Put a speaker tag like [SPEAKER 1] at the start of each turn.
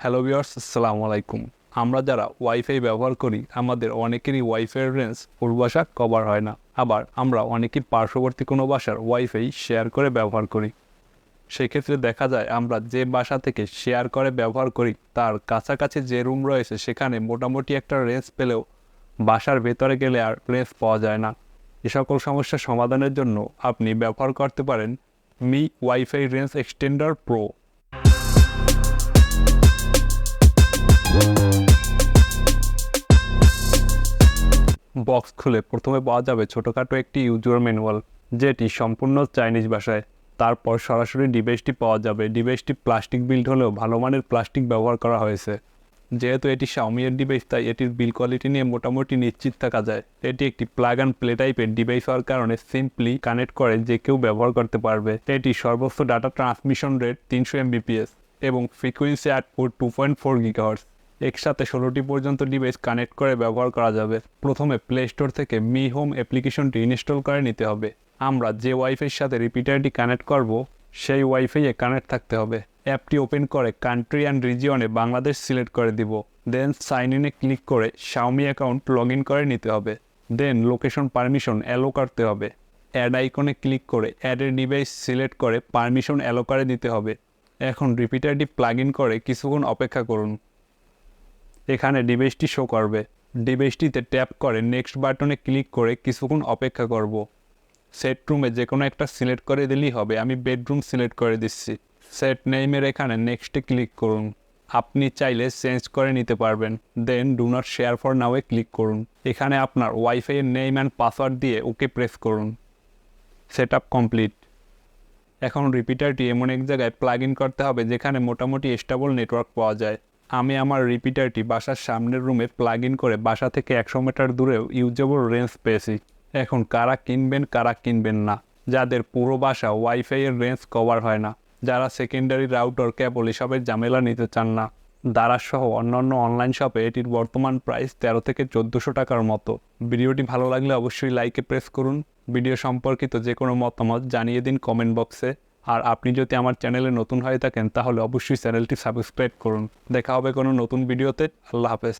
[SPEAKER 1] Hello viewers, আসসালামু আলাইকুম। আমরা যারা ওয়াইফাই ব্যবহার করি আমাদের অনেকেরই ওয়াইফাইয়ের রেঞ্জ ফুল বাসা কভার হয় না। আবার আমরা অনেকেই পার্শ্ববর্তী কোনো বাসার ওয়াইফাই শেয়ার করে ব্যবহার করি। সেক্ষেত্রে দেখা যায় আমরা যে বাসা থেকে শেয়ার করে ব্যবহার করি তার কাছাকাছি যে রুম রয়েছে সেখানে মোটামুটি একটা রেঞ্জ পেলেও বাসার ভেতরে গেলে আর রেঞ্জ পাওয়া যায় না। এ সকল সমস্যার সমাধানের জন্য আপনি ব্যবহার করতে পারেন me wifi range extender pro. Box খুলে প্রথমে পাওয়া যাবে ছোটোখাটো একটি ইউজার ম্যানুয়াল, যেটি সম্পূর্ণ চাইনিজ ভাষায়। তারপর সরাসরি ডিভাইসটি পাওয়া যাবে। ডিভাইসটি প্লাস্টিক বিল্ড হলেও ভালো মানের প্লাস্টিক ব্যবহার করা হয়েছে। যেহেতু এটি Xiaomi এর ডিভাইস তাই এটির বিল কোয়ালিটি নিয়ে মোটামুটি নিশ্চিত থাকা যায়। এটি একটি প্লাগ অ্যান্ড প্লে টাইপের ডিভাইস হওয়ার কারণে সিম্পলি কানেক্ট করে যে কেউ ব্যবহার করতে পারবে। এটি সর্বোচ্চ ডাটা ট্রান্সমিশন রেট 300 Mbps এবং ফ্রিকোয়েন্সি আউটপুট 2.4 GHz। একসাথে 16টি পর্যন্ত ডিভাইস কানেক্ট করে ব্যবহার করা যাবে। প্রথমে প্লে স্টোর থেকে মি হোম অ্যাপ্লিকেশনটি ইনস্টল করে নিতে হবে। আমরা যে ওয়াইফাইয়ের সাথে রিপিটারটি কানেক্ট করব সেই ওয়াইফাইয়ে কানেক্ট থাকতে হবে। অ্যাপটি ওপেন করে কান্ট্রি অ্যান্ড রিজিয়নে বাংলাদেশ সিলেক্ট করে দিব। দেন সাইন ইনে ক্লিক করে Xiaomi অ্যাকাউন্ট লগ ইন করে নিতে হবে। দেন লোকেশন পারমিশন অ্যালো করতে হবে। অ্যাড আইকনে ক্লিক করে অ্যাডের ডিভাইস সিলেক্ট করে পারমিশন অ্যালো করে দিতে হবে। এখন রিপিটারটি প্লাগ ইন করে কিছুক্ষণ অপেক্ষা করুন। এখানে ডিভাইসটি শো করবে। ডিভাইসটিতে ট্যাপ করে নেক্সট বাটনে ক্লিক করে কিছুক্ষণ অপেক্ষা করব। সেট রুমে যে কোনো একটা সিলেক্ট করে দিলেই হবে। আমি বেডরুম সিলেক্ট করে দিচ্ছি। সেট নেইমের এখানে নেক্সটে ক্লিক করুন। আপনি চাইলে চেঞ্জ করে নিতে পারবেন। Then do not share for now click করুন। এখানে আপনার ওয়াইফাইয়ের নেম অ্যান্ড পাসওয়ার্ড দিয়ে ওকে প্রেস করুন। Set up complete. এখন রিপিটারটি এমন এক জায়গায় প্লাগ ইন করতে হবে যেখানে মোটামুটি স্টেবল নেটওয়ার্ক পাওয়া যায়। আমি আমার রিপিটারটি বাসার সামনের রুমে প্লাগ ইন করে বাসা থেকে 100 মিটার দূরেও ইউজেবল রেঞ্জ পেয়েছি। এখন কারা কিনবেন না, যাদের পুরো বাসা ওয়াইফাইয়ের রেঞ্জ কভার হয় না, যারা সেকেন্ডারি রাউটার কেবল এসবের ঝামেলা নিতে চান না। দারাজ সহ অন্যান্য অনলাইন শপে এটির বর্তমান প্রাইস 13 থেকে 1400 টাকার মতো। ভিডিওটি ভালো লাগলে অবশ্যই লাইকে প্রেস করুন। ভিডিও সম্পর্কিত যে কোনো মতামত জানিয়ে দিন কমেন্ট বক্সে। আর আপনি যদি আমার চ্যানেলে নতুন হয়ে থাকেন তাহলে অবশ্যই চ্যানেলটি সাবস্ক্রাইব করুন। দেখা হবে কোনো নতুন ভিডিওতে। আল্লাহ হাফেজ।